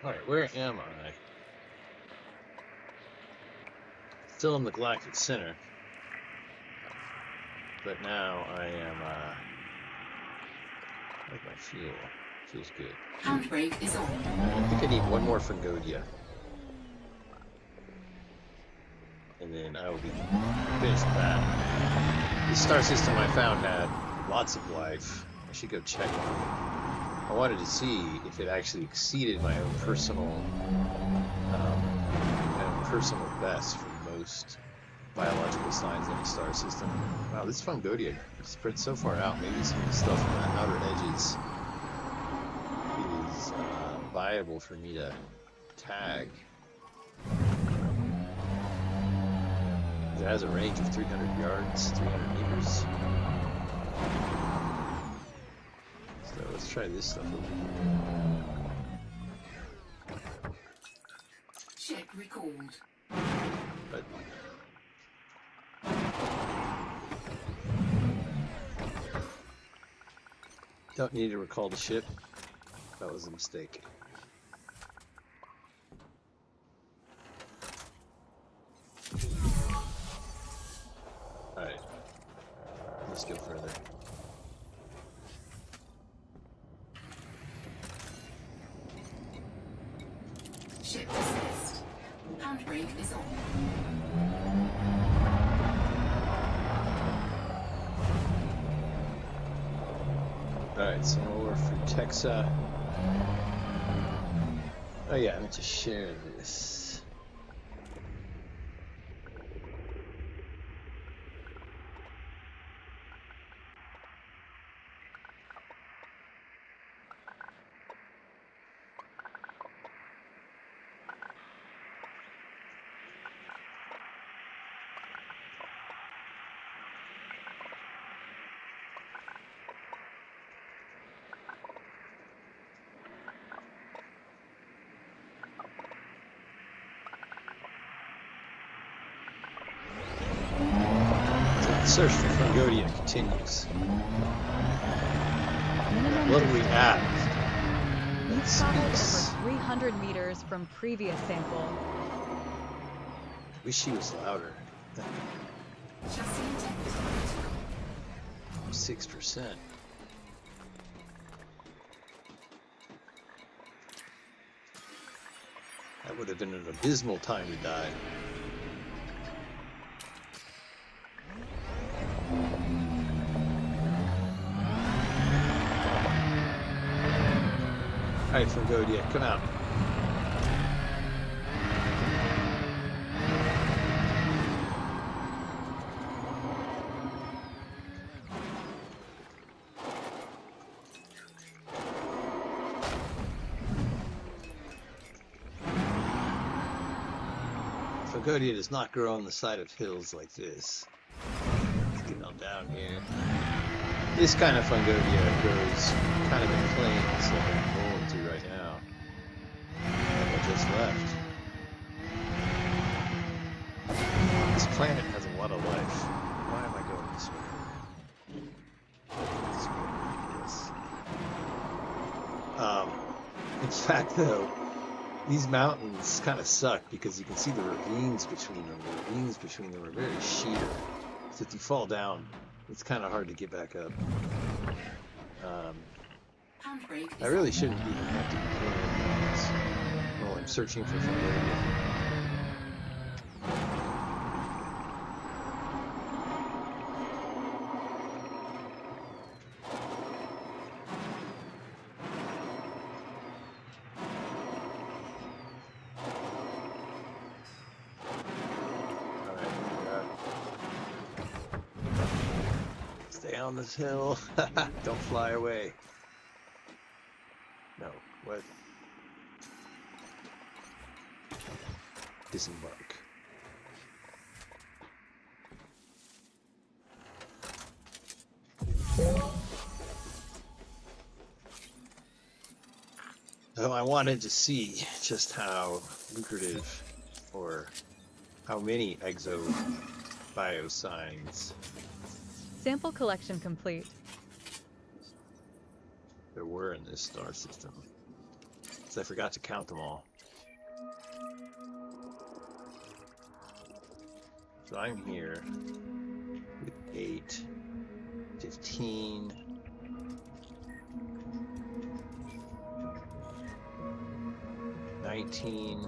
Alright, where am I? Still in the Galactic Center. But now I am, like my fuel. Feels good. Handbrake is on. I think I need one more Fungodia. And then I will be finished with that. This star system I found had lots of life. I should go check it. I wanted to see if it actually exceeded my own personal best for most biological signs in a star system. Wow, this Fungodia spread so far out. Maybe some of the stuff on the outer edges is viable for me to tag. It has a range of 300 yards, 300 meters. So let's try this stuff over here. Ship recalled. But don't need to recall the ship. That was a mistake. Alright. Let's go further. Ship dismissed. Handbrake is on. Alright, so more for Texa. Oh yeah, I meant to share this. The search for Fungodia continues. What do we have? You've traveled over 300 meters from previous sample. Wish she was louder. Chassis detected. 6%. That would have been an abysmal time to die. Alright, Fungodia, come out. Fungodia does not grow on the side of hills like this. Let's get on down here. This kind of Fungodia grows kind of in plains like I'm going to right now. Like I just left. This planet has a lot of life. Why am I going this way? This way, yes. In fact, though, these mountains kind of suck because you can see the ravines between them. The ravines between them are very sheer. So if you fall down, it's kind of hard to get back up. I really shouldn't even have to be doing this while I'm searching for Fungodia. Stay on this hill. Don't fly away. No, what? Disembark. So I wanted to see just how lucrative or how many Exo Bio signs Sample collection complete. there were in this star system. So I forgot to count them all. So I'm here with 8, 15, 19,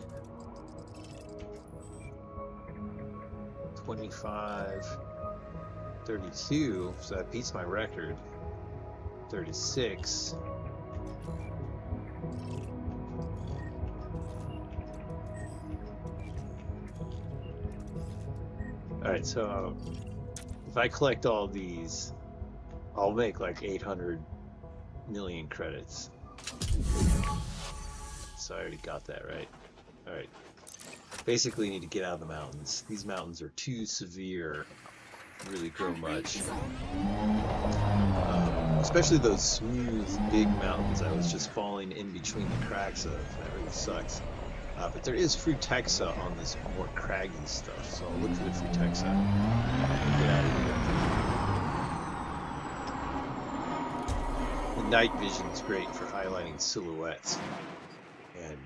25, 32, so that beats my record. 36. Alright, so if I collect all these, I'll make like 800 million credits. So I already got that, right? Alright. Basically, you need to get out of the mountains. These mountains are too severe to really grow much. Especially those smooth, big mountains I was just falling in between the cracks of. That really sucks. But there is Frutexa on this more craggy stuff, so I'll look for the Frutexa. Get out of here. The night vision is great for highlighting silhouettes. And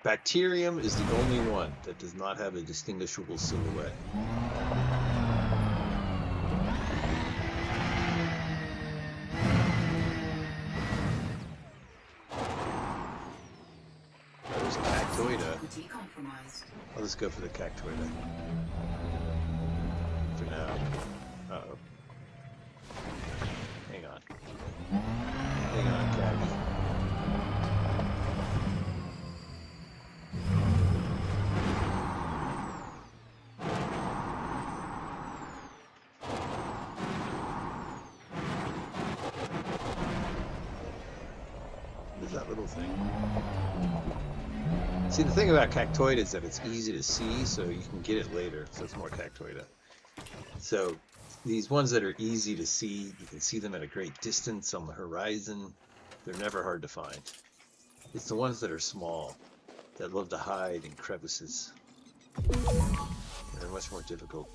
Bacterium is the only one that does not have a distinguishable silhouette. There's Cactoida. I'll just go for the Cactoida for now. Uh-oh. Hang on. Hang on, Cabby. That little thing. See, the thing about Cactoida is that it's easy to see, so you can get it later. So it's more Cactoida. So these ones that are easy to see, you can see them at a great distance on the horizon. They're never hard to find. It's the ones that are small that love to hide in crevices. They're much more difficult.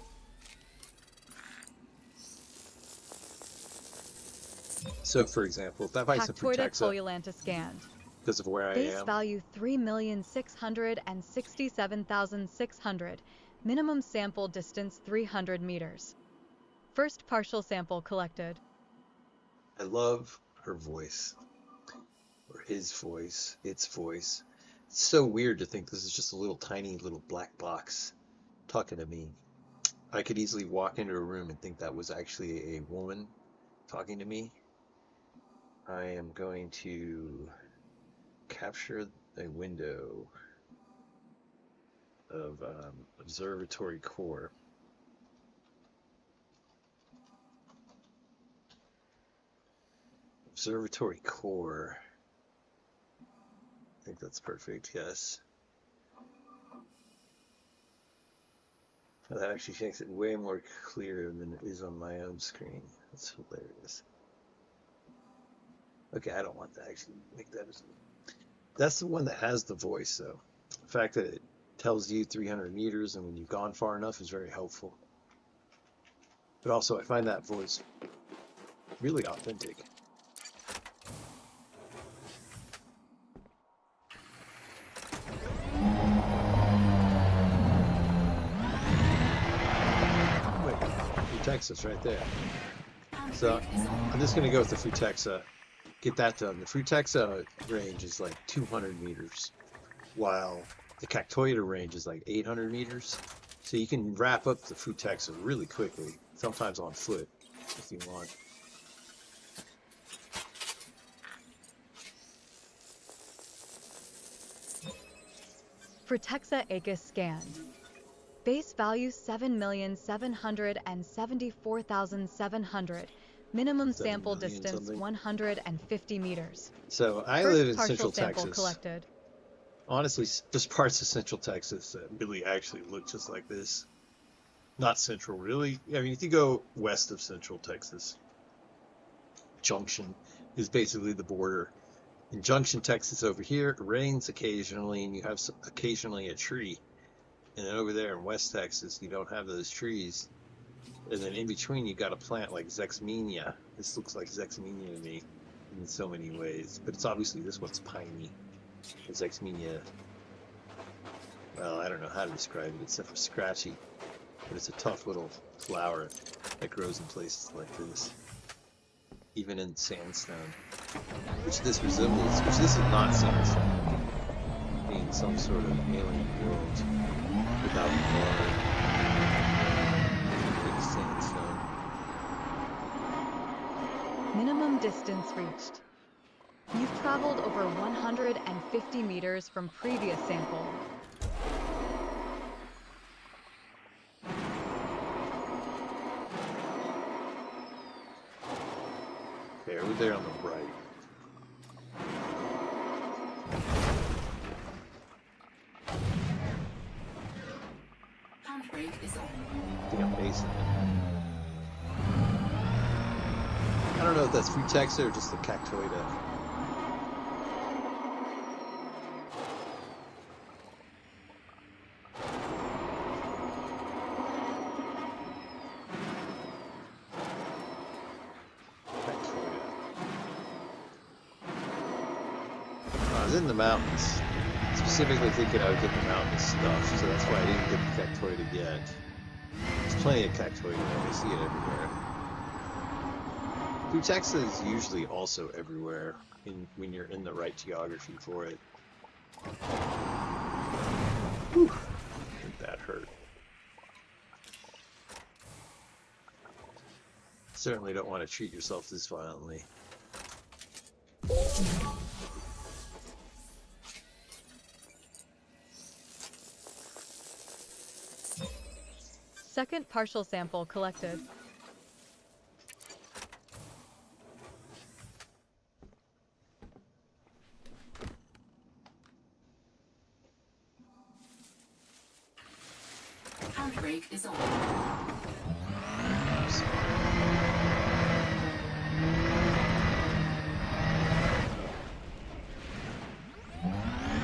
So, for if that bison Cactoida Frutexa, Coelanta scanned. because of where I Base am, value 3,667,600. Minimum sample distance 300 meters. First partial sample collected. I love her voice, or his voice, its voice. It's so weird to think this is just a little tiny little black box talking to me. I could easily walk into a room and think that was actually a woman talking to me. I am going to capture a window of observatory core. Observatory core. I think that's perfect, yes. That actually makes it way more clear than it is on my own screen. That's hilarious. Okay, I don't want to actually make that. That's the one that has the voice, though. The fact that it tells you 300 meters and when you've gone far enough is very helpful. But also, I find that voice really authentic. Wait, Frutexa's right there. So I'm just going to go with the Frutexa. Get that done. The Frutexa range is like 200 meters, while the Cactoida range is like 800 meters. So you can wrap up the Frutexa really quickly, sometimes on foot, if you want. Frutexa acus scanned. Base value 7,774,700. Minimum sample distance something. 150 meters. So I First live in partial Central sample Texas. collected. Honestly, there's parts of Central Texas that really actually look just like this. Not central, really. I mean, if you go west of Central Texas, Junction is basically the border. In Junction, Texas, over here, it rains occasionally, and you have occasionally a tree. And then over there in West Texas, you don't have those trees. And then in between, you got a plant like Zexmenia. This looks like Zexmenia to me. in so many ways, but it's obviously this one's piney. It's Exmenia. Well, I don't know how to describe it except for scratchy, but it's a tough little flower that grows in places like this, even in sandstone, which this resembles, which this is not sandstone, being some sort of alien world without water. Big sandstone. Minimum distance reached. You've traveled over 150 meters from previous sample. Okay, over there on the right. Handbrake is on. I think I'm basing it. I don't know if that's Frutexa or just the Cactoida. I was in the mountains, specifically thinking I would get the mountain stuff, so that's why I didn't get the Cactoida yet. There's plenty of Cactoida, I see it everywhere. Frutexa is usually also everywhere when you're in the right geography for it. Whew, that hurt. Certainly don't want to treat yourself this violently. Second partial sample collected. Handbrake is on.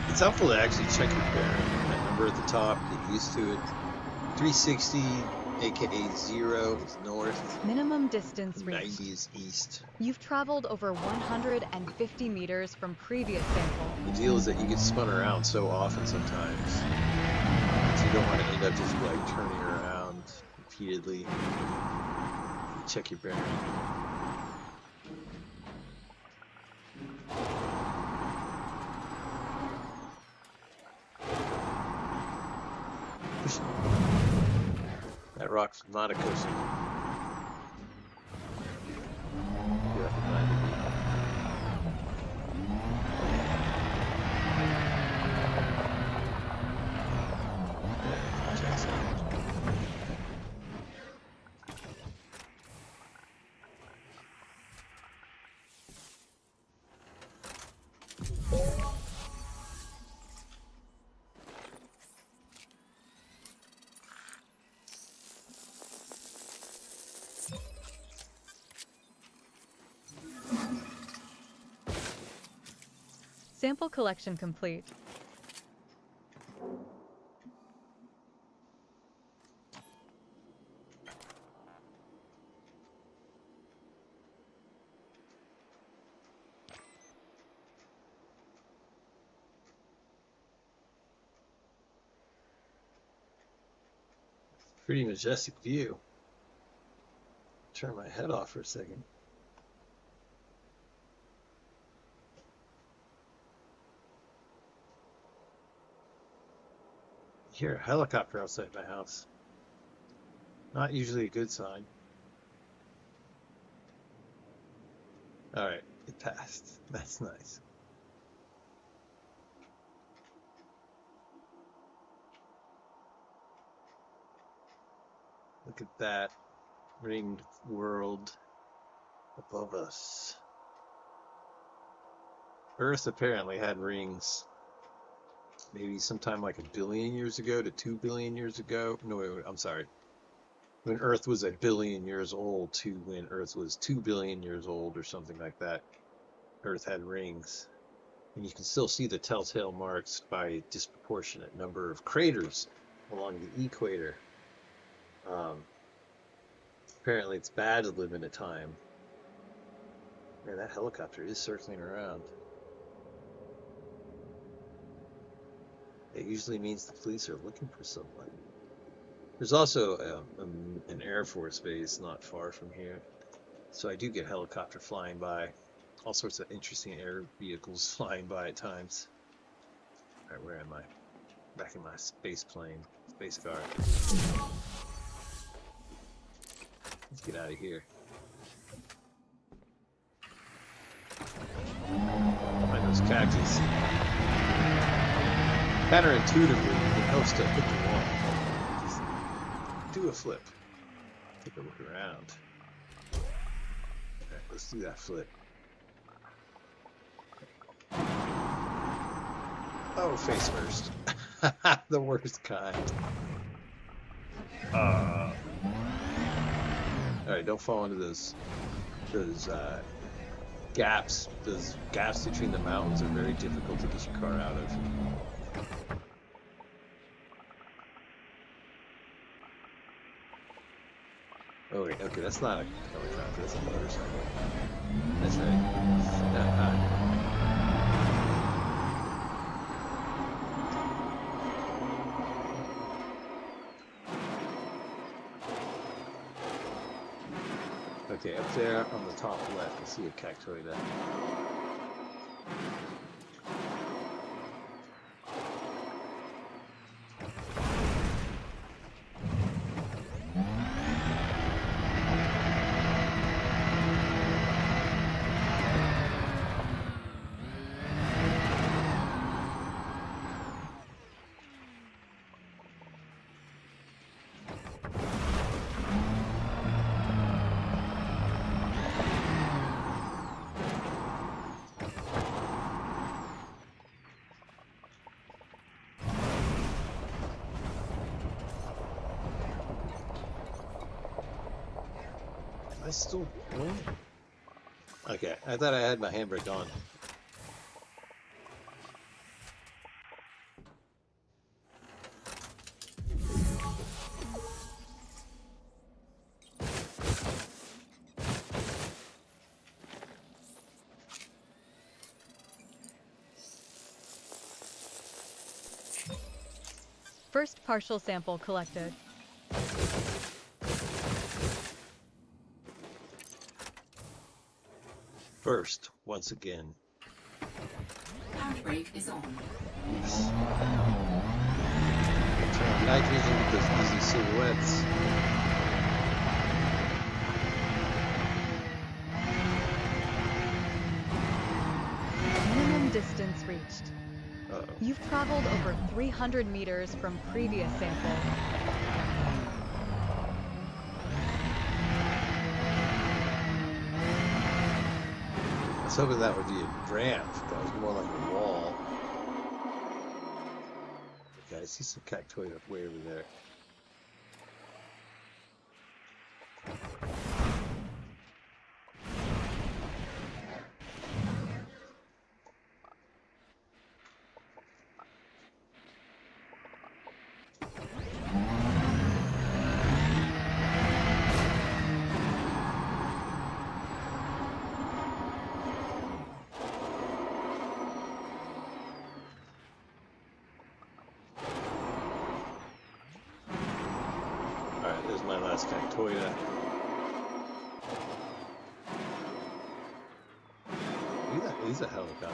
It's helpful to actually check your bearing. That number at the top, get used to it. 360, aka 0, is north. Minimum distance reached. 90 is east. You've traveled over 150 meters from previous sample. The deal is that you get spun around so often sometimes, so you don't want to end up just like turning around repeatedly. Check your bearing. That rock's not a cushion. You have to find it. Checks out. Sample collection complete. Pretty majestic view. Turn my head off for a second. Hear a helicopter outside my house. Not usually a good sign. Alright, it passed. That's nice. Look at that ringed world above us. Earth apparently had rings. Maybe sometime like 1 billion years ago to 2 billion years ago. No, wait, I'm sorry. When Earth was 1 billion years old to when Earth was 2 billion years old or something like that, Earth had rings. And you can still see the telltale marks by a disproportionate number of craters along the equator. Apparently it's bad to live in a time Man, that helicopter is circling around. It usually means the police are looking for someone. There's also an Air Force base not far from here. So I do get helicopter flying by. All sorts of interesting air vehicles flying by at times. Alright, where am I? Back in my space plane. Space car. Let's get out of here. Find those cactus. Counterintuitively, it helps to hit the wall. Just do a flip. Take a look around. Alright, let's do that flip. Oh, face first. The worst kind. Alright, don't fall into those gaps. Those gaps between the mountains are very difficult to get your car out of. Oh wait, okay, that's not a helicopter, that's a motorcycle. That's right. Okay, up there on the top left, I see a cactoida. I still going? Okay, I thought I had my handbrake on. First partial sample collected. First, once again. Handbrake is on. Turn on night vision with those easy silhouettes. Minimum distance reached. Uh-oh. You've traveled over 300 meters from previous sample. I was hoping that would be a ramp. That was more like a wall. Okay, I see some cactoid up way over there. Alright, there's my last cactoida. He's a helicopter.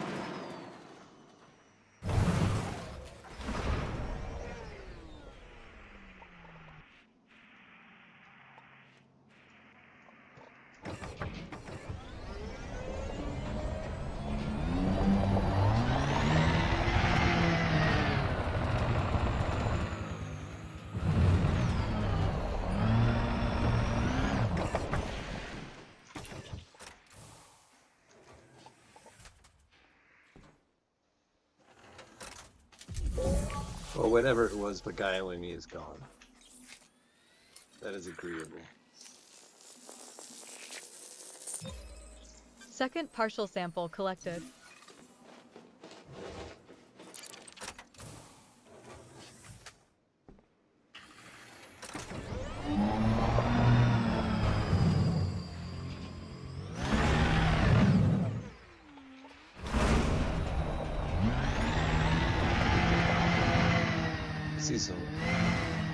Well, whatever it was beguiling me is gone. That is agreeable. Second partial sample collected. see some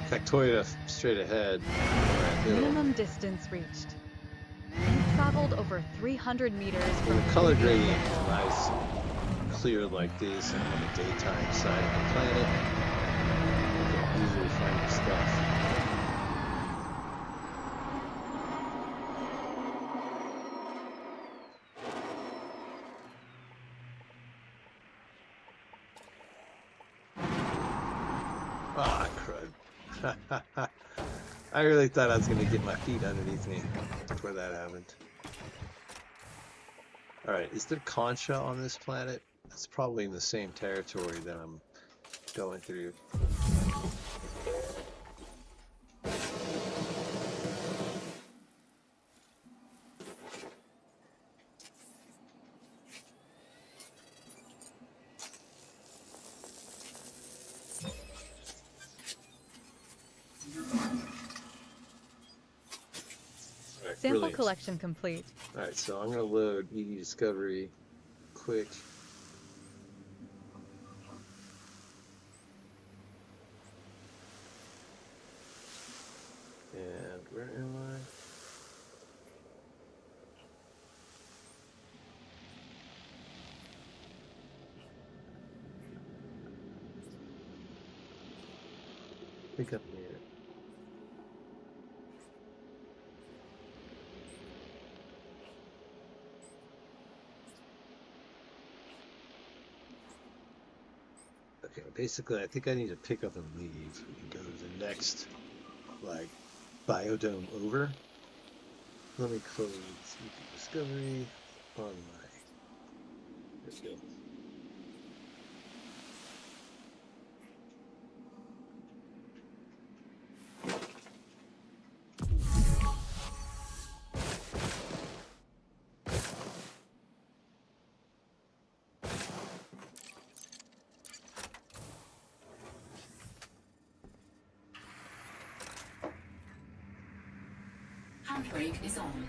factoida straight ahead. Hill. Minimum distance reached. You've traveled over 300 meters When from the color previous gradient is sample. nice, clear like this, and on the daytime side of the planet, you can easily find your stuff. Ah, crud. I really thought I was going to get my feet underneath me before that happened. Alright, is there Concha on this planet? That's probably in the same territory that I'm going through. Alright, Sample brilliant. collection complete. Alright, so I'm going to load ED Discovery quick. And where am I? Pick up here. Okay, basically I think I need to pick up and leave and go to the next, like, biodome over. Let me close ED Discovery on my... Let's go. Handbrake is on.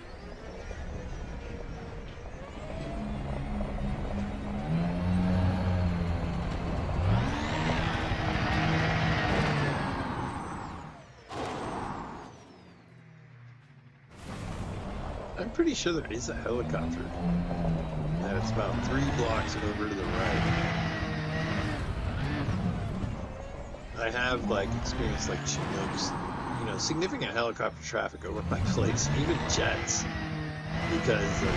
I'm pretty sure there is a helicopter. And it's about 3 blocks over to the right. I have, like, experienced, like, Chinooks, you know, significant helicopter traffic over my place, even jets, because of,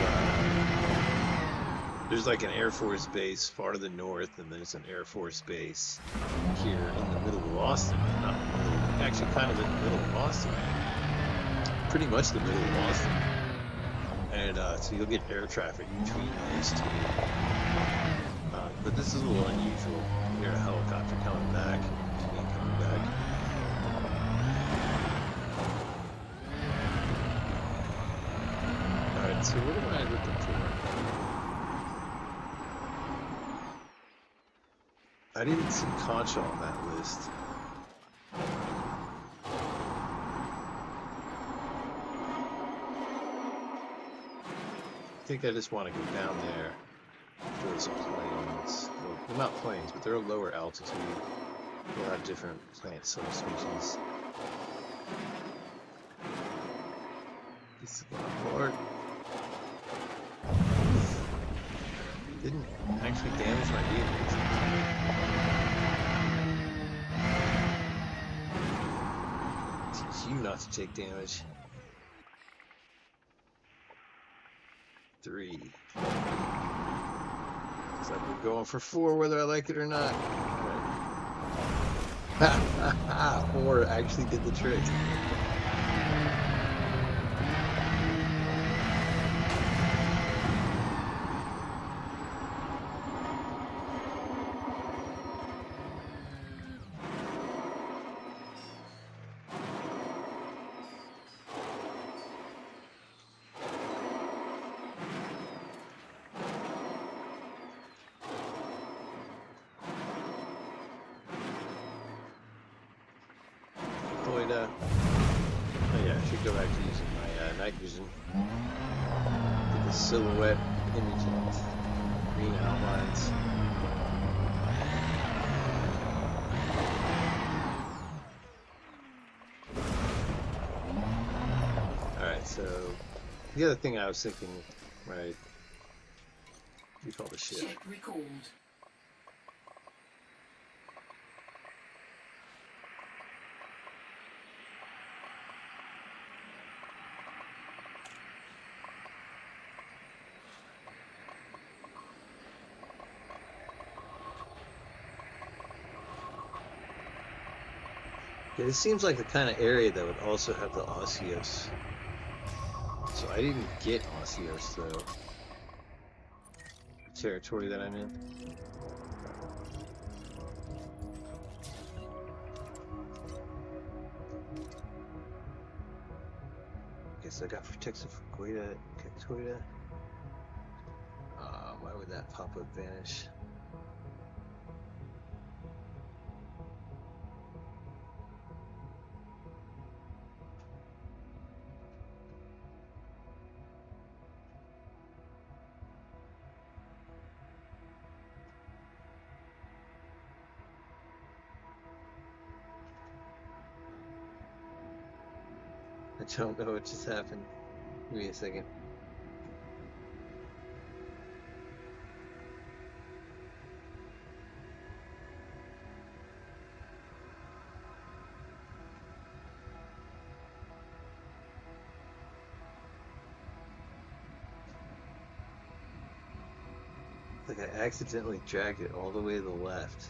there's, like, an Air Force base far to the north, and there's an Air Force base here in the middle of Austin. Not in the middle, actually kind of in the middle of Austin. Pretty much the middle of Austin. And so you'll get air traffic between those two. But this is a little unusual. You hear a helicopter coming back, me coming back. Alright, so what am I looking for? I didn't see Concha on that list. I think I just want to go down there towards the plains. Well, they're not plains, but they're a lower altitude. A lot of different plant subspecies. This is one part. Didn't actually damage my vehicles. Teach you not to take damage. 3. Looks like we're going for 4 whether I like it or not. Alright. 4 actually did the trick. Oh yeah, I should go back to using my night vision. Get the silhouette image of green outlines. The other thing I was thinking, right? You call the ship. Ship recalled. Yeah, this seems like the kind of area that would also have the Osseous. So I didn't get Osseous though. The territory that I'm in. Okay, so I got protection for Goida. Why would that pop-up vanish? I don't know what just happened. Give me a second. Like I accidentally dragged it all the way to the left.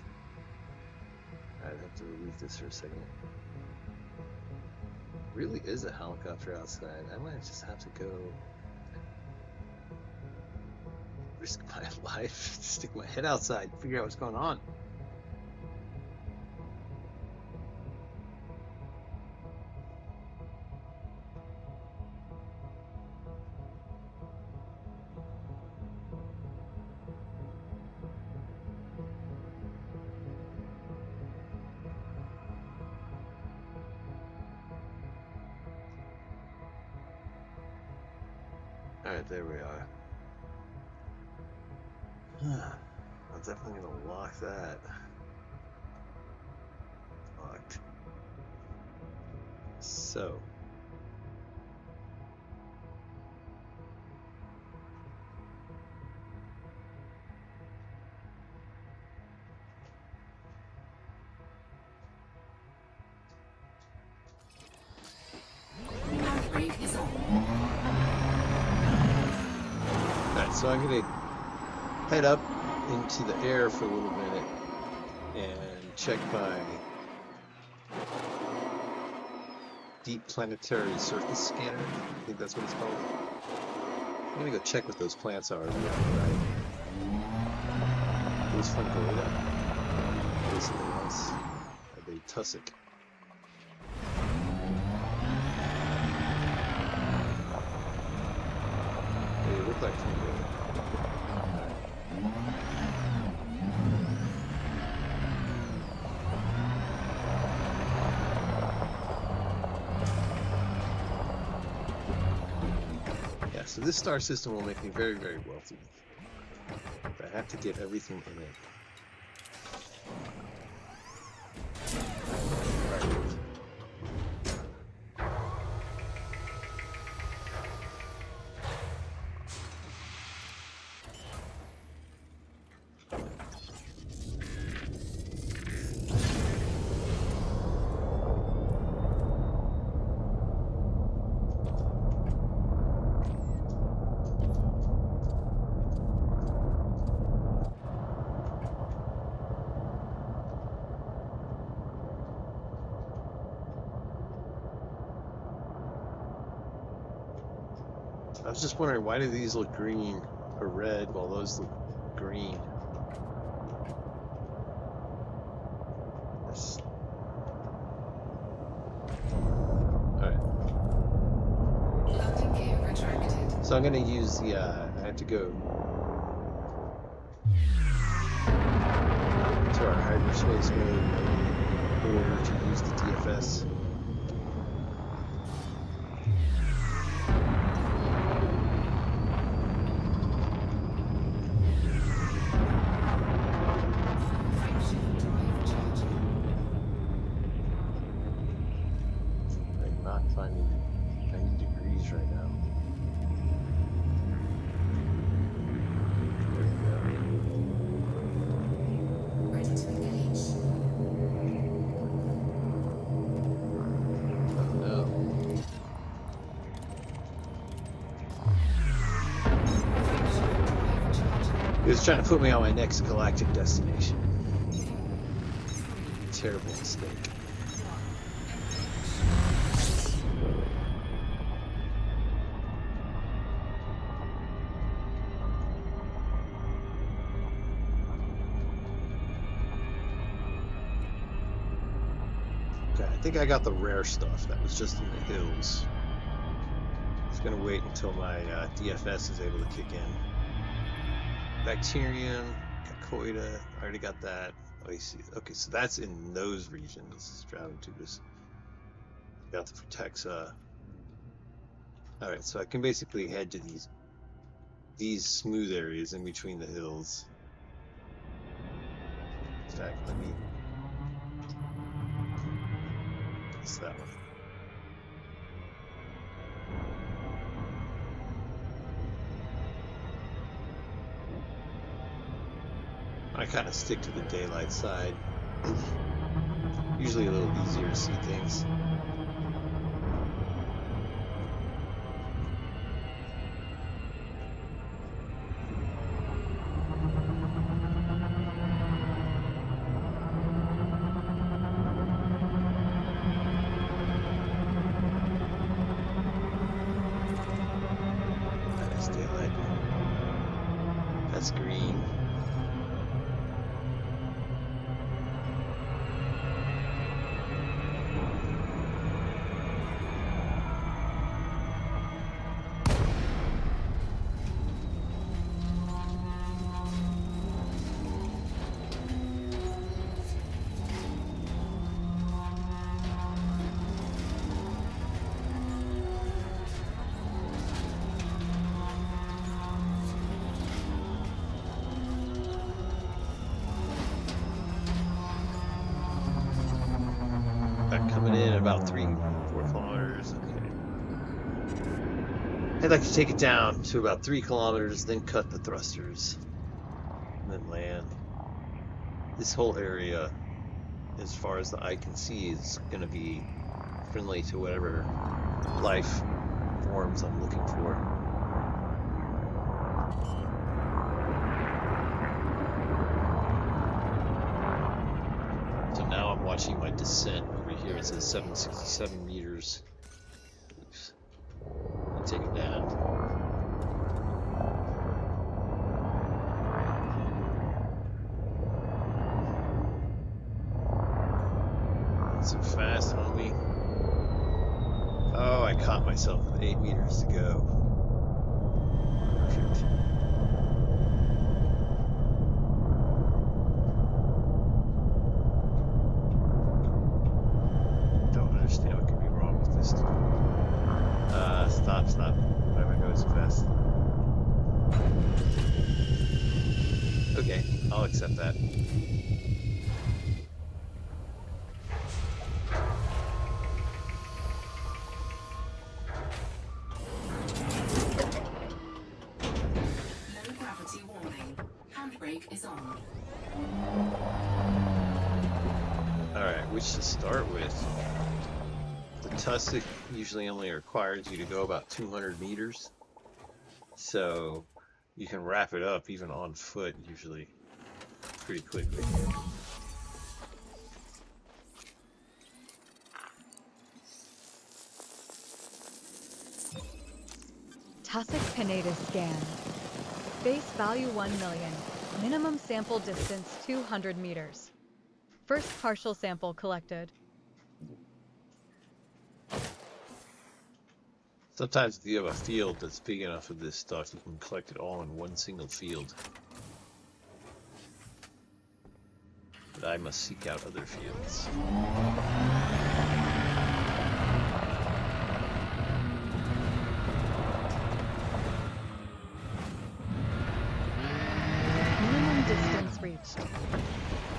I'd have to relieve this for a second. Really is a helicopter outside. I might just have to go risk my life, stick my head outside, figure out what's going on. Alright, there we are. I'm definitely gonna lock that. Locked. So. Handbrake is on. Alright, so I'm gonna head up into the air for a little minute and check my deep planetary surface scanner. I think that's what it's called. I'm gonna go check what those plants are. Right. Those fungoida. Or something else. Are they tussock? They look like fungoida. So this star system will make me very, very wealthy. But I have to get everything in it. I was just wondering, why do these look green or red while those look green? That's... Alright. Landing gear retracted. So I'm going to use the, I have to go to our hyperspace mode in order to use the DFS. Finding 90 degrees right now. He was trying to put me on my next galactic destination. Terrible mistake. Okay, I think I got the rare stuff that was just in the hills. Just gonna wait until my DFS is able to kick in. Bacterium, Cacoida, I already got that. Oh, you see, okay, so that's in those regions. Strautubus. Got the Protexa. Alright, so I can basically head to these smooth areas in between the hills. In fact, let me guess that one. I kind of stick to the daylight side. Usually a little easier to see things. That is daylight. That's green. Coming in at about 3-4 kilometers. Okay. I'd like to take it down to about 3 kilometers, then cut the thrusters, and then land. This whole area, as far as the eye can see, is going to be friendly to whatever life forms I'm looking for. So now I'm watching my descent. Here it says 767 meters. Oops. I'll take it down. Not so fast, homie. Oh, I caught myself with 8 meters to go. Perfect. What could be wrong with this? Stop. Why am I going so fast? Okay, I'll accept that. Low gravity warning. Handbrake is on. Alright, which to start with? The tussock usually only requires you to go about 200 meters, so you can wrap it up even on foot usually pretty quickly. Tussock pinnatus scan. Base value 1 million. Minimum sample distance 200 meters. First partial sample collected. Sometimes if you have a field that's big enough of this stuff, you can collect it all in one single field. But I must seek out other fields. Minimum distance reached.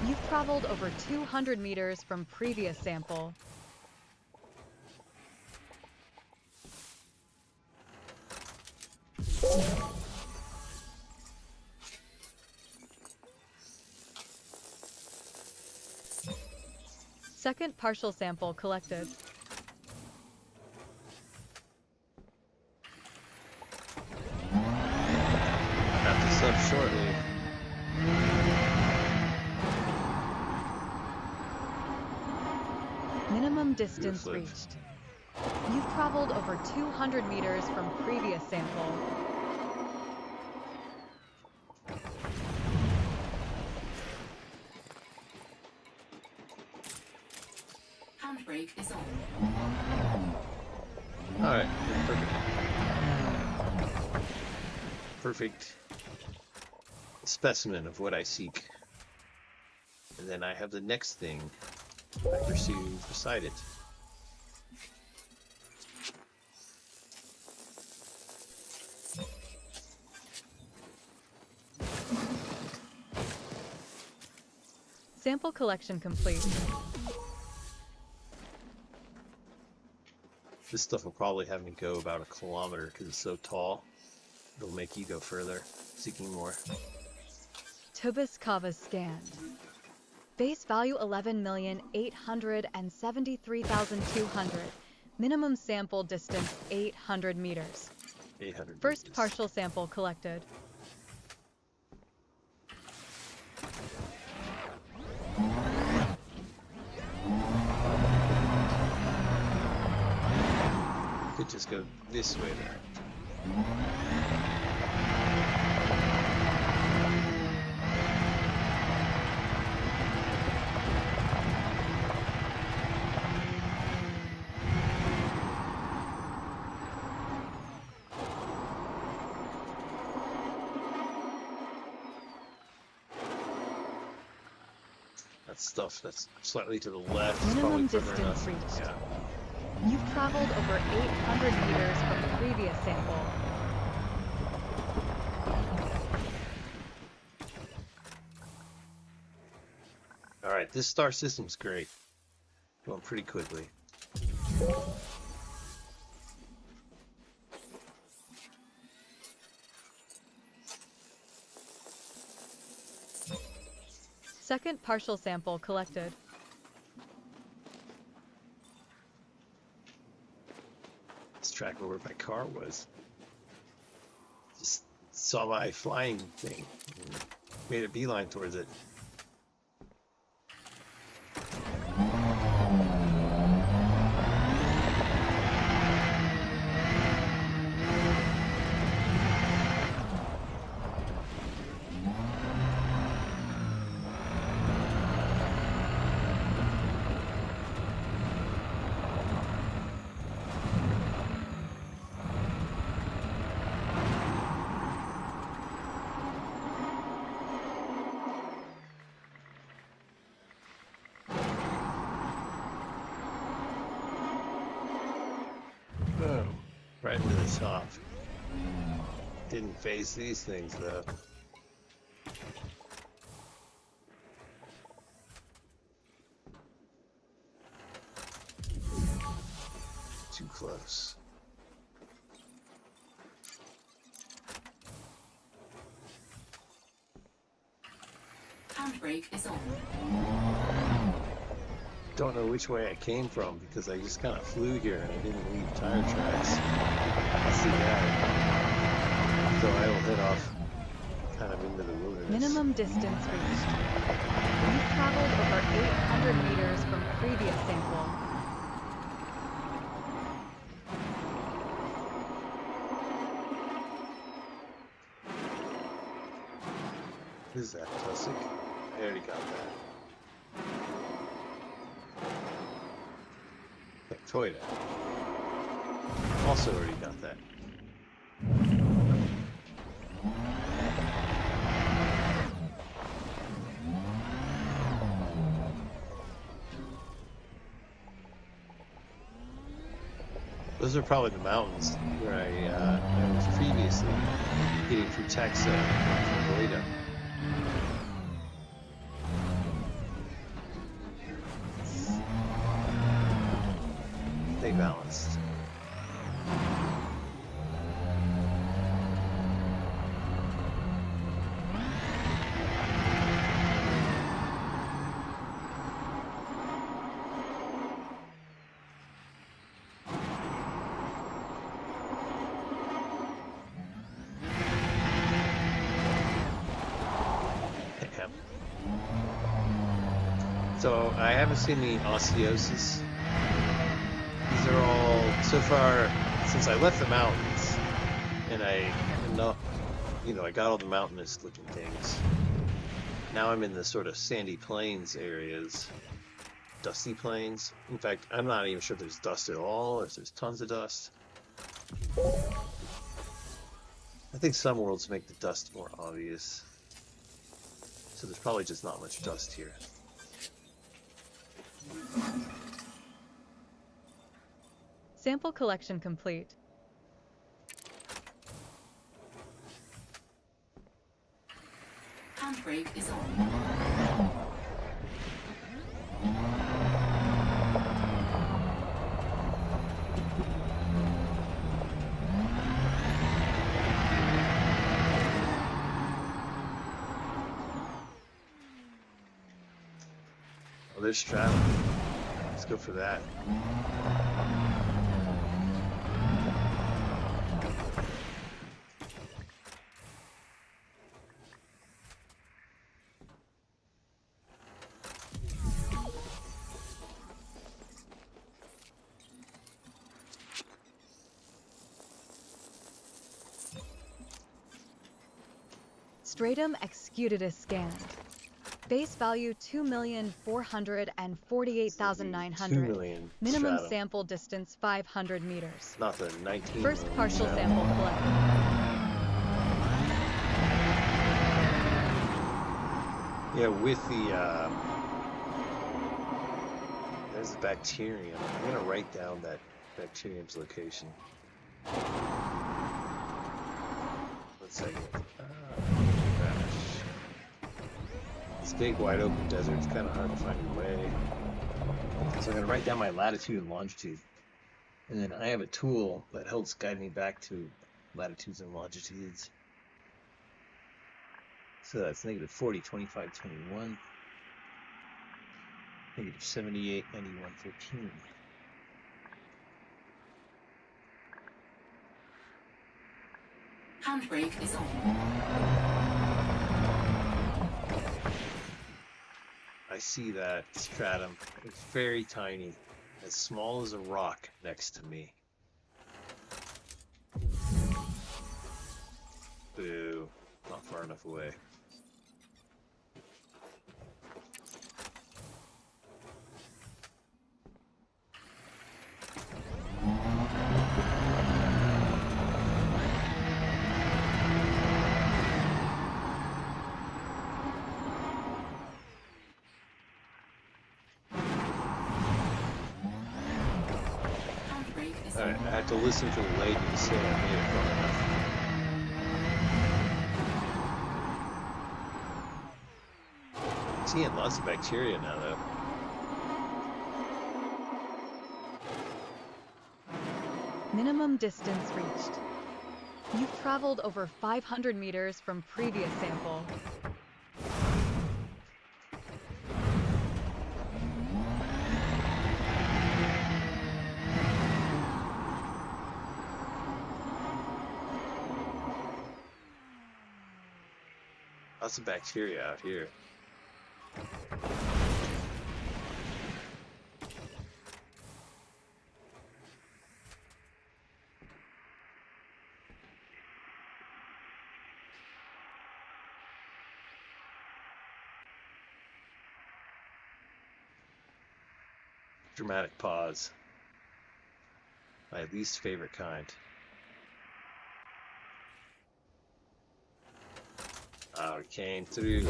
You've traveled over 200 meters from previous sample. Second partial sample collected. Wrap this up shortly. distance flip. reached. You've traveled over 200 meters from previous sample. Handbrake is on. Alright, perfect. Perfect specimen of what I seek. And then I have the next thing I pursue beside it. Sample collection complete. This stuff will probably have me go about 1 kilometer because it's so tall. It'll make you go further, seeking more. Tubus cava scanned. Base value 11,873,200. Minimum sample distance 800 meters. 800 First meters. partial sample collected. Could just go this way there. That stuff that's slightly to the left is probably Minimum further distance enough. reached. Yeah. You've traveled over 800 meters from previous sample. Alright, this star system's great. Going pretty quickly. Second partial sample collected. Let's track where my car was. Just saw my flying thing. And made a beeline towards it. Boom. Right into the top. Didn't face these things though. Too close. Handbrake is on. Don't know which way I came from because I just kind of flew here and I didn't leave tire tracks. I see that. So I will head off kind of into the wilderness. Minimum distance reached. You've traveled over 800 meters from previous sample. What is that, Tussock? I already got that. Toyota. Also already got that. Those are probably the mountains where I was previously getting through Texas from Toyota. Stay balanced. So I haven't seen the osseosis So far, since I left the mountains, and I got all the mountainous looking things. Now I'm in the sort of sandy plains areas, dusty plains. In fact, I'm not even sure if there's dust at all, or if there's tons of dust. I think some worlds make the dust more obvious. So there's probably just not much dust here. Sample collection complete. Handbrake is on. Oh, there's Stratum. Let's go for that. Stratum executed scanned. Base value 2,448,900. 2 million Minimum stratum. sample distance 500 meters. Not the 19 First million partial stratum. sample collected. Yeah, with the there's the bacterium. I'm gonna write down that bacterium's location. 1 second. Gosh. This big wide open desert, it's kind of hard to find your way. So I'm gonna write down my latitude and longitude. And then I have a tool that helps guide me back to latitudes and longitudes. So that's negative 40, 25, 21. Negative 78, 91, 13. Handbrake is on. I see that stratum. It's very tiny, as small as a rock next to me. Boo, not far enough away. Handbrake is Alright, on. I have to listen for the lady to say I made it far enough. I'm seeing lots of bacteria now, though. Minimum distance reached. You've traveled over 500 meters from previous sample. Lots of bacteria out here. Dramatic pause. My least favorite kind. Oh, it came through.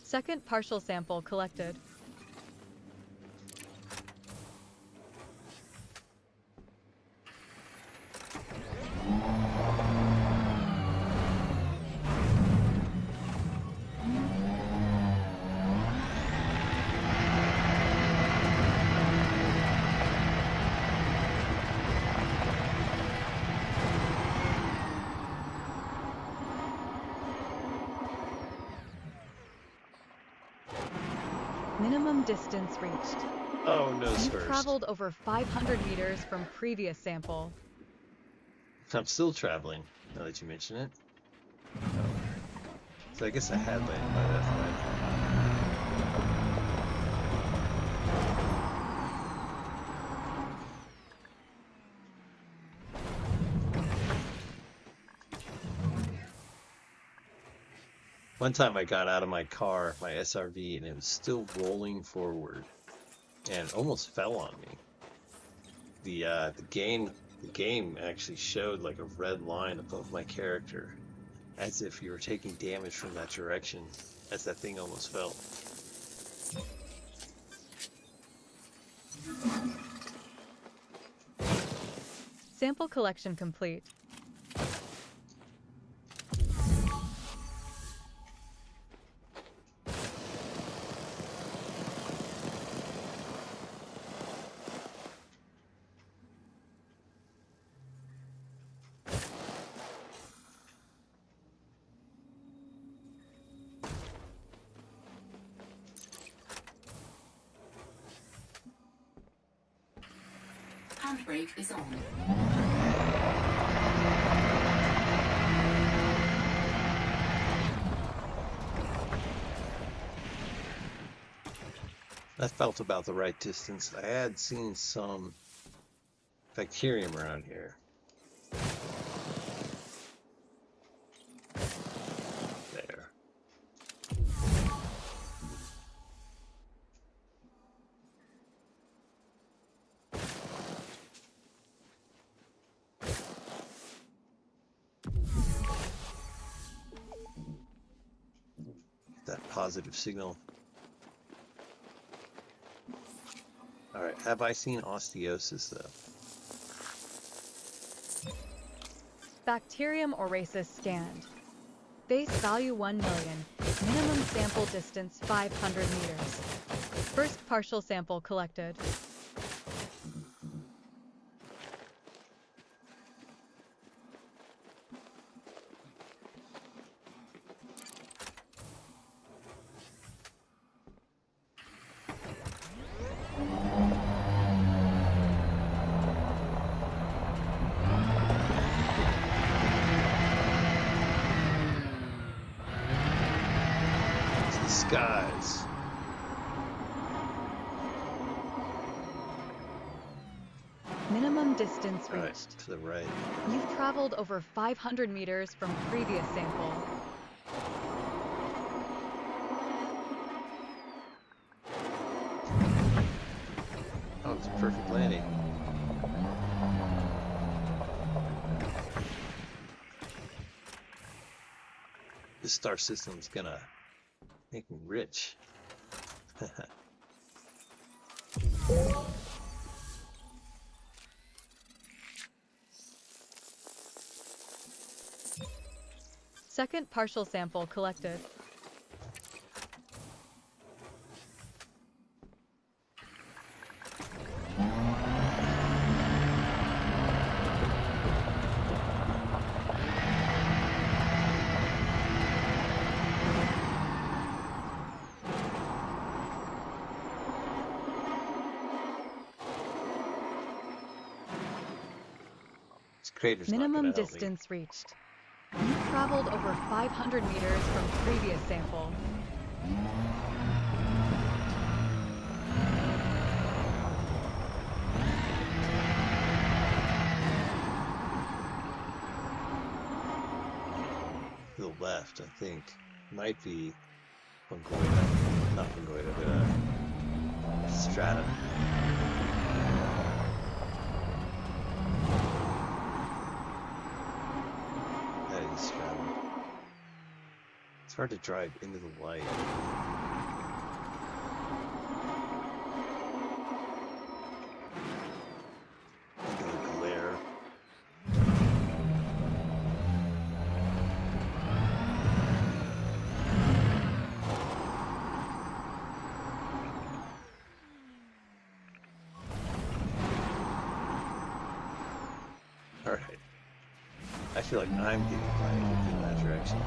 Second partial sample collected. Minimum distance reached. Oh, nose You've first. traveled over 500 meters from previous sample. I'm still traveling, now that you mention it. So I guess I had landed by that point. One time I got out of my car, my SRV, and it was still rolling forward, and almost fell on me. The game actually showed like a red line above my character, as if you were taking damage from that direction, as that thing almost fell. Sample collection complete. Handbrake is on. That felt about the right distance. I had seen some bacterium around here. There. That positive signal. Alright, have I seen osteosis though? Bacterium orasis scanned. Base value 1 million. Minimum sample distance 500 meters. First partial sample collected. It's the skies. Minimum distance Alright, reached. to the right. You've traveled over 500 meters from previous sample. Oh, it's a perfect landing. This star system's gonna make me rich. Second partial sample collected. This crater's not Minimum gonna help me. distance reached. You've traveled over 500 meters from previous sample. To the left, I think, might be Fungoida. Not Fungoida, but Stratum. That is Stratum. It's hard to drive into the light. Into the glare. Alright. I feel like I'm getting fired in that direction.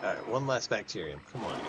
Alright, one last bacterium. Come on.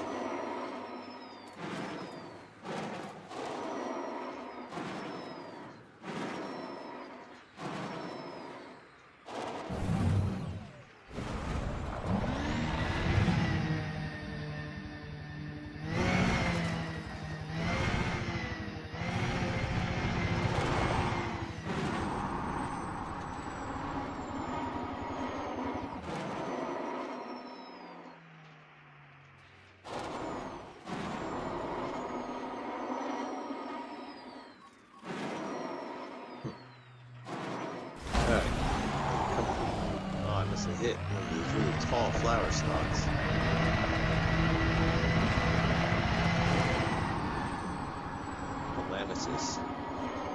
must have hit one of those really tall flower stalks. Calamitous.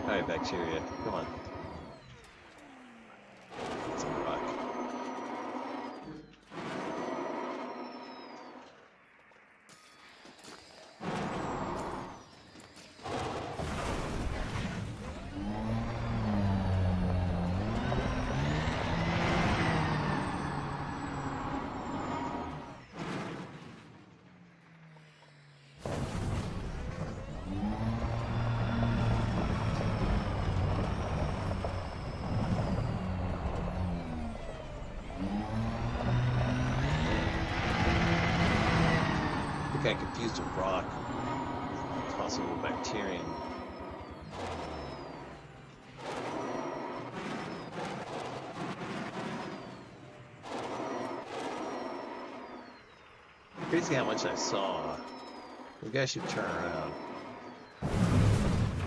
Alright, bacteria, come on. It's a rock. I confused a rock with a possible bacterium. Crazy how much I saw. Maybe I should turn around.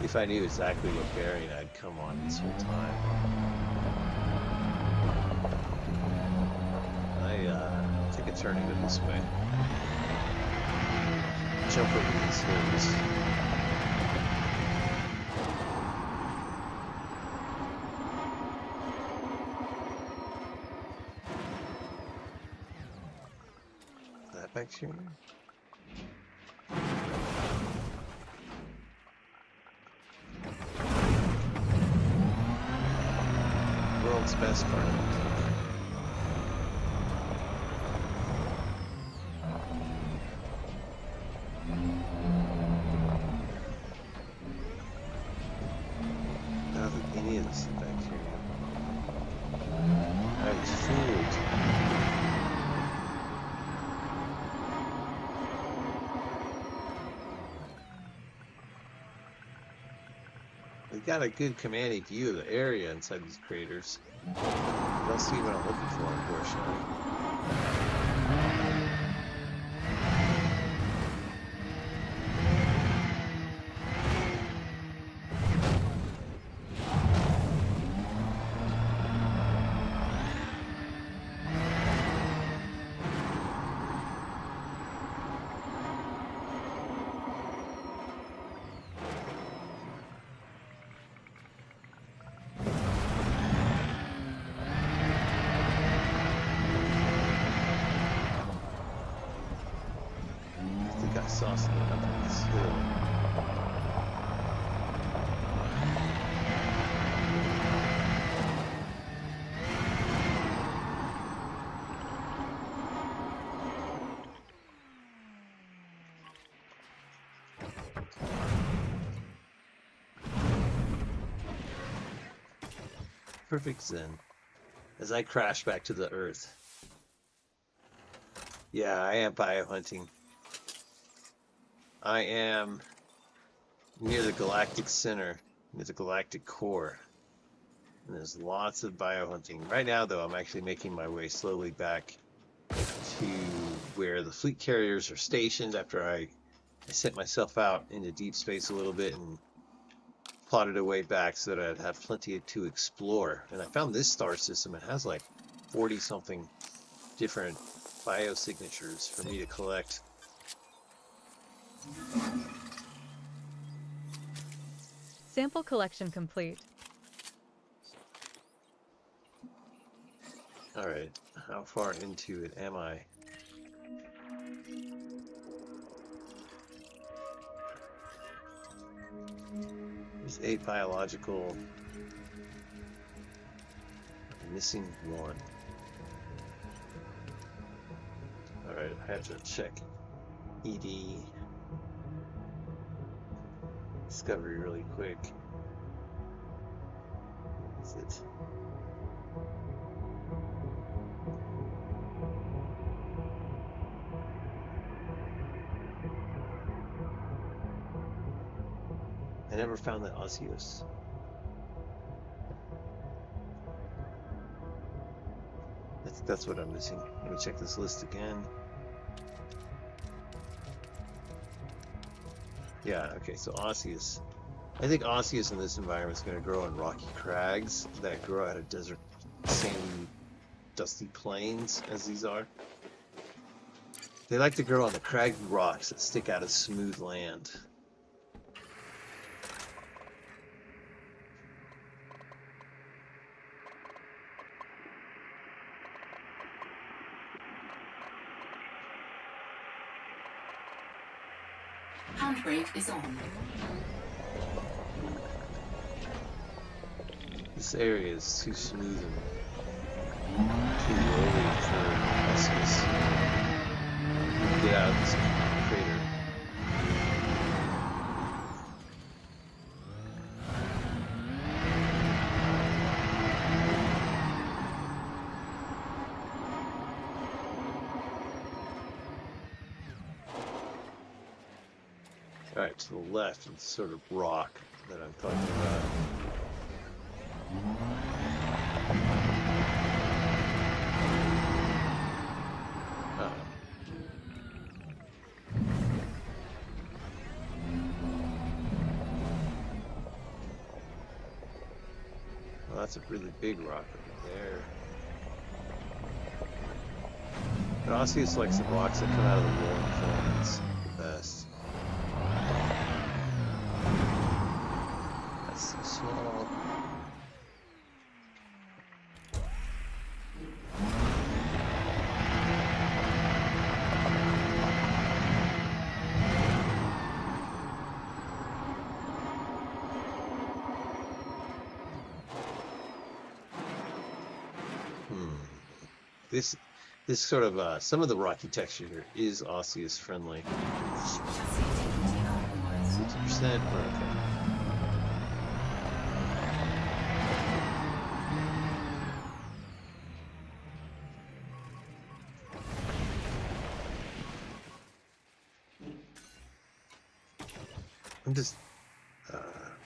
If I knew exactly what bearing I'd come on this whole time. I take a turn into this way. Jump over these hills. Is that bacteria? World's best part. They got a good commanding view of the area inside these craters. I don't see what I'm looking for, unfortunately. Saw something up on this hill. Perfect zen. As I crash back to the earth. Yeah, I am biohunting. I am near the Galactic Center, near the Galactic Core, and there's lots of biohunting. Right now, though, I'm actually making my way slowly back to where the fleet carriers are stationed after I sent myself out into deep space a little bit and plotted a way back so that I'd have plenty to explore. And I found this star system. It has like 40-something different biosignatures for me to collect. Sample collection complete. Alright, how far into it am I? There's 8 biological. I'm missing 1. Alright, I have to check ED. Discovery really quick. Is it? I never found the osseous. I think that's what I'm missing. Let me check this list again. Yeah, okay, so osseous. I think osseous in this environment is going to grow on rocky crags that grow out of desert, sandy dusty plains as these are. They like to grow on the craggy rocks that stick out of smooth land. Handbrake is on. This area is too smooth and too rolly for Osseous. Get out of this crater. Alright, to the left is sort of rock that I'm talking about. Well, that's a really big rock over there. But Osseous likes the rocks that come out of the rolling plains the best. That's too small. This sort of some of the rocky texture here is Osseous friendly. 60%, okay.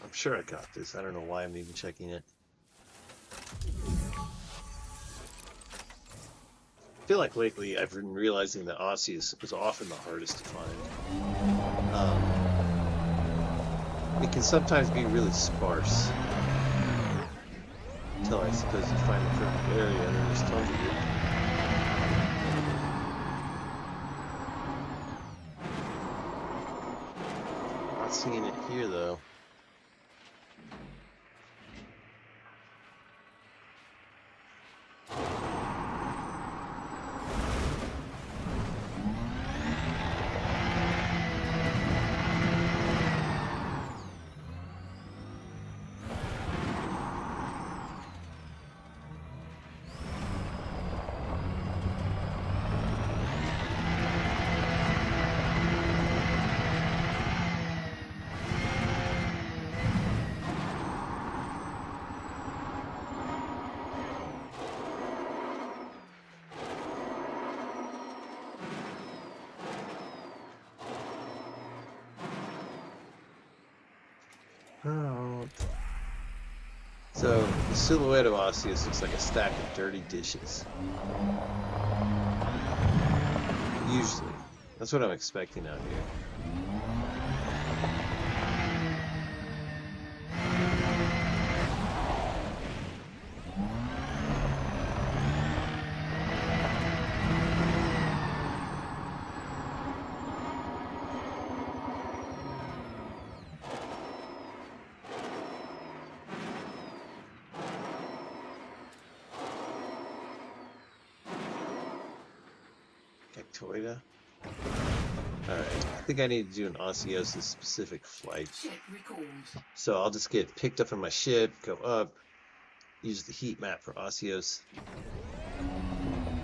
I'm sure I got this. I don't know why I'm even checking it. I feel like lately I've been realizing that Osseous is often the hardest to find. It can sometimes be really sparse. Until I suppose you find the perfect area and then there's tons of it. Not seeing it here though. So the silhouette of Osseous looks like a stack of dirty dishes. Usually. That's what I'm expecting out here. Toyota. Alright, I think I need to do an Osseous specific flight. So I'll just get picked up on my ship, go up, use the heat map for Osseous,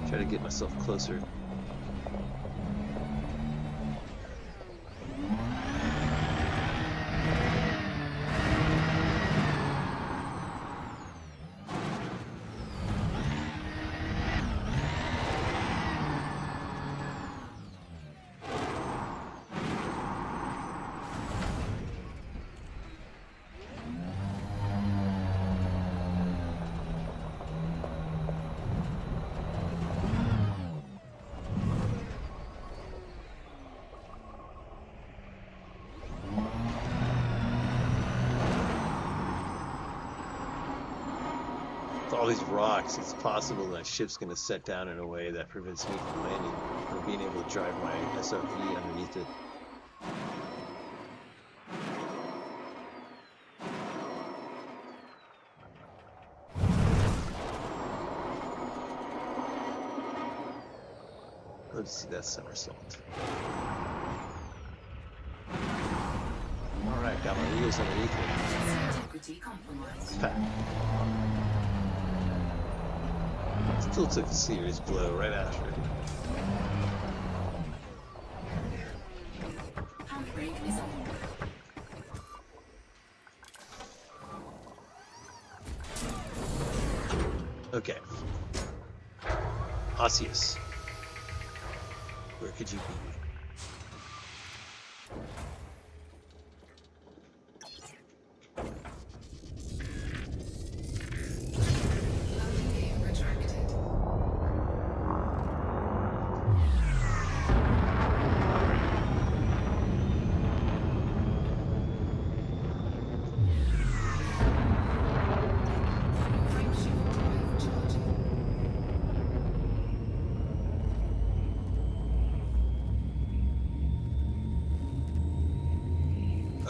try to get myself closer. all these rocks, it's possible that ship's going to set down in a way that prevents me from landing or being able to drive my SRV underneath it. Let's see that somersault. Alright, got my wheels underneath it. Integrity compromised. Still took a serious blow right after it. Handbrake is on. Okay. Osseous. Where could you be? Loading gear retracted. Frameshift drive charging.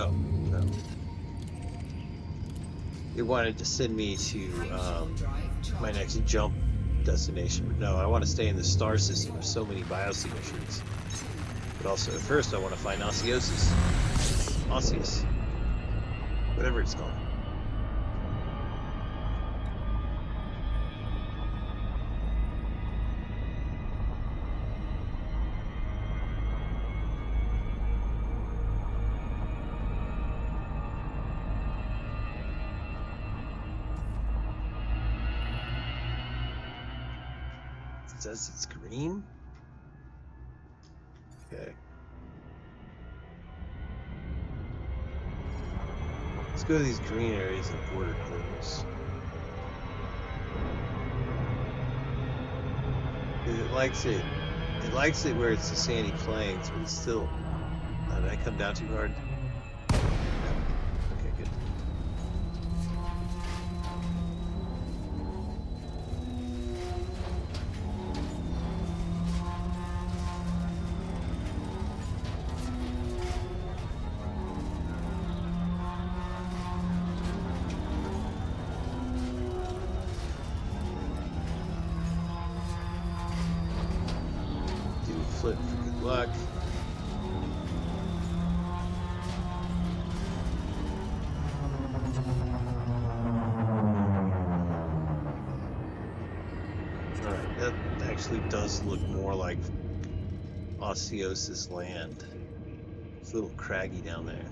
Oh, no. It wanted to send me to Frameshift drive my charging. next jump destination. But no, I want to stay in the star system. There's so many biosignatures. But also, first I want to find Osseous. Osseous. Whatever it's called. It says it's green? Okay. Let's go to these green areas and border clues. It likes it. It likes it where it's the sandy plains, but it's still. Did I come down too hard? No. Okay, good. Do a flip for good luck. Alright, that actually does look more like Osseous' land. It's a little craggy down there.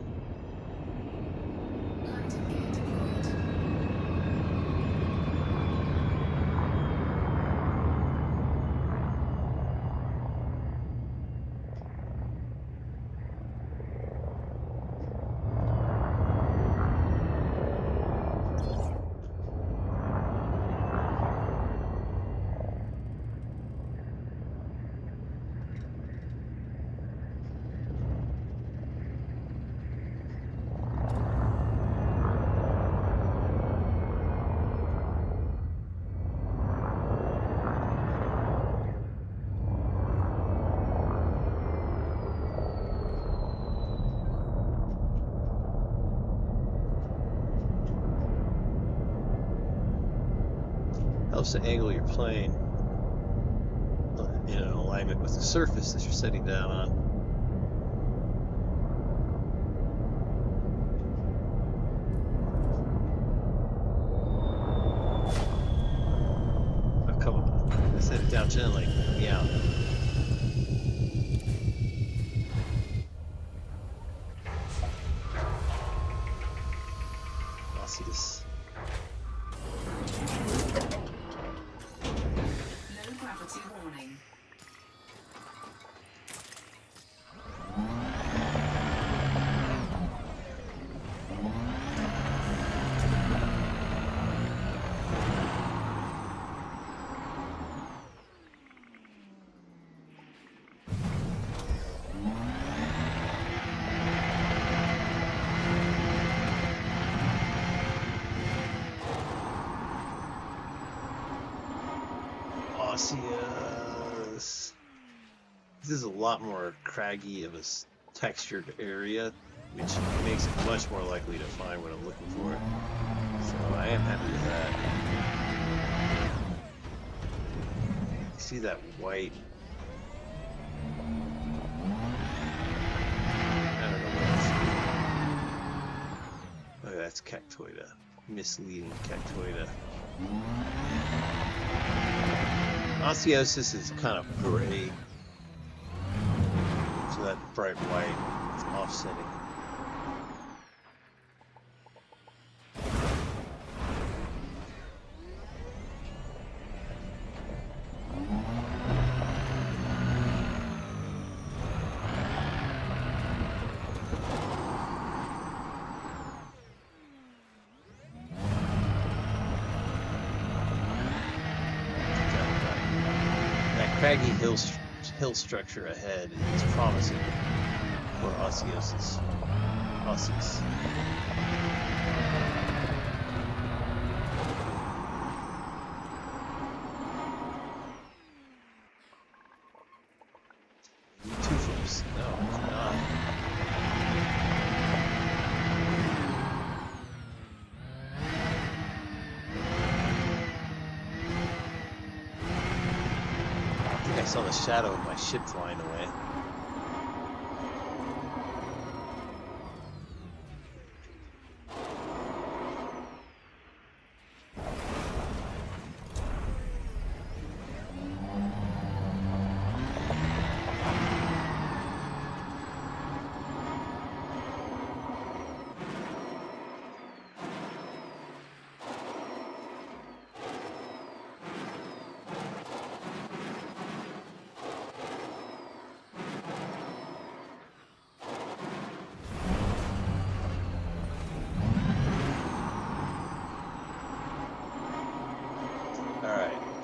Landing gear deployed. Helps to angle your plane in an alignment with the surface that you're setting down on. Oh, come on. I set it down gently. Let me out. I'll see this. Low gravity warning. osseous. This is a lot more craggy of a textured area, which makes it much more likely to find what I'm looking for. So I am happy with that. You see that white? I don't know what else. Oh, that's cactoida. Misleading cactoida. Osseosis is kind of gray. So that bright white is offsetting. Craggy hill structure ahead is promising for osseosis. Osseous. Two flips. No, it's not. I saw the shadow of my ship flying away.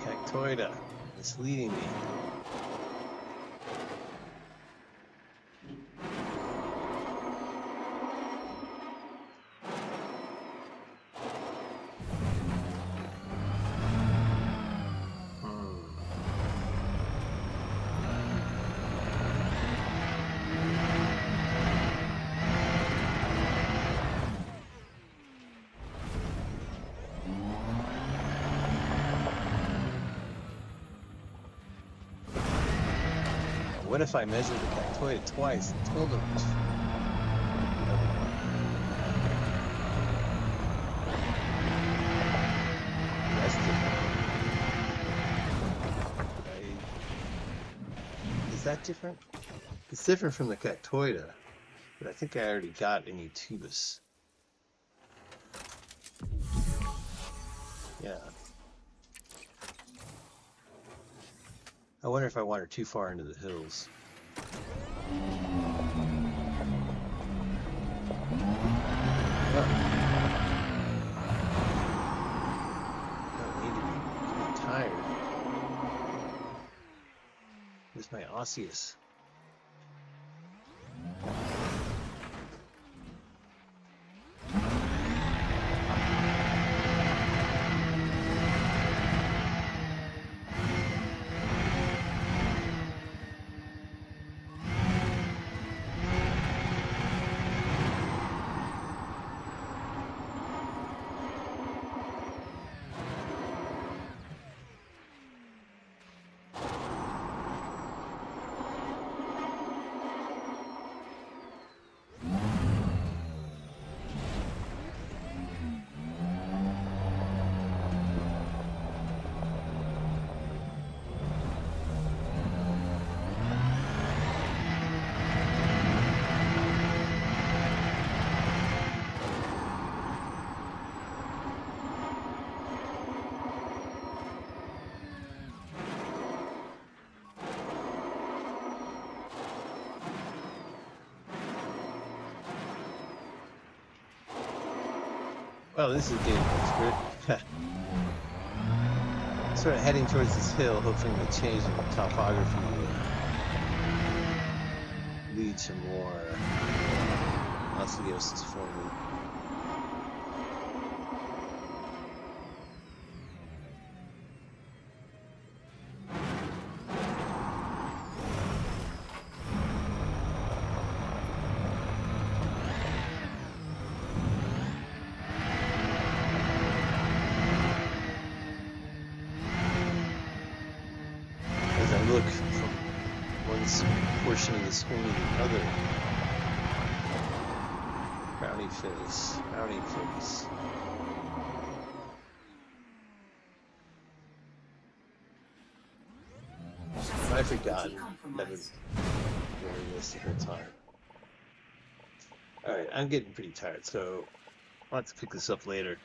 Cactoida, it's leading me. What if I measured the cactoid twice and told him? That's different. Is that different? It's different from the cactoida, but I think I already got an Eutubus. Yeah. I wonder if I wander too far into the hills. Oh. I don't need to be tired. Where's my osseous? Well, this is getting good. Sort of heading towards this hill, hoping the change in topography will lead to more osseosis forming. look from one portion of the screen to the other. Brownie face, brownie face. I forgot that was during this whole time. Alright, I'm getting pretty tired, so I'll have to pick this up later.